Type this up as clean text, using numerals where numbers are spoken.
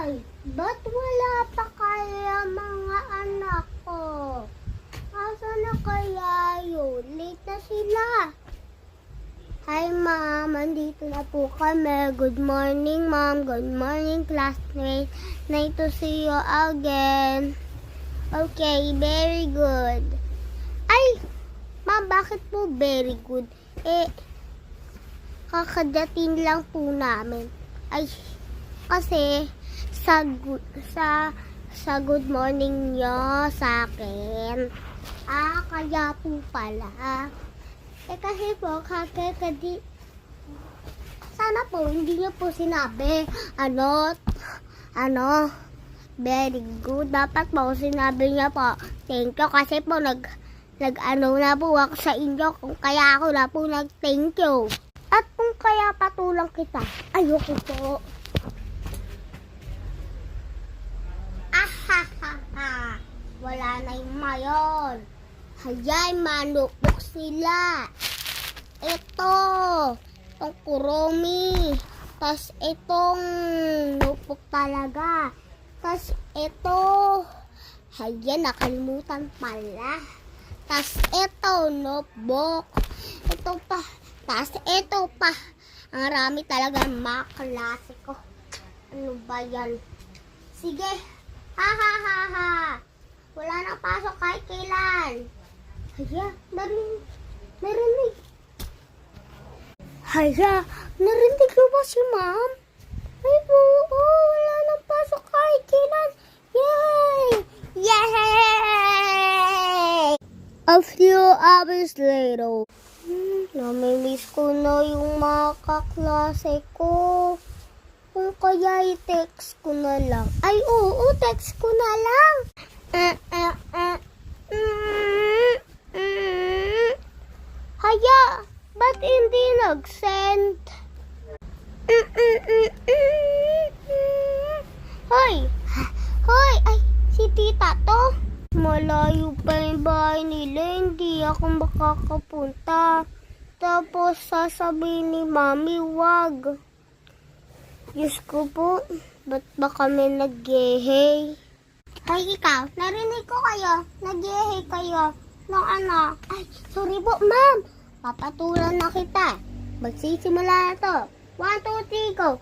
Ay, ba't wala pa kaya mga anak ko? Asa na kaya yun? Late na sila. Hi, Ma'am. Andito na po kami. Good morning, Ma'am. Good morning, classmates. Nice to see you again. Okay, very good. Ay, Ma'am, bakit po very good? Kakadating lang po namin. Ay, kasi sa good morning nyo sa akin. Kaya po pala. Kasi po, sana po, hindi nyo po sinabi, very good. Dapat po, sinabi niya po, thank you. Kasi po, nag-ano na po ako sa inyo, kung kaya ako na po nag-thank you. At kung kaya patulang kita, ayoko po. Wala na yung mayon. Hayay, manupok sila. Itong kuromi. Tas itong nupok talaga. Tas ito, hayay, nakalimutan pala. Tas ito, notebook. Ito pa. Tas ito pa. Ang rami talaga mga klase ko. Ano ba yan? Sige. Ha. Wala nang pasok kahit kailan. Haya, narinig. Haya, narinig ko ba si Ma'am? Ay po, wala nang pasok kahit kailan. Yay! Yay! A few hours later. Namimiss ko na yung mga kaklase ko. Kung kaya i-text ko na lang. Ay, oo, text ko na lang. Haya, ba't hindi nag-send? Hoy, ay, si tita to. Malayo pa yung bahay nila, hindi ako makakapunta. Tapos sasabihin ni Mami, wag. Diyos ko po, ba't ba kami nag-yehey? Ay, ikaw, narinig ko kayo, nag-yehey kayo ng ano. Ay, sorry po, Ma'am. Papatulan na kita. Magsisimula na to. 1, 2, 3, go.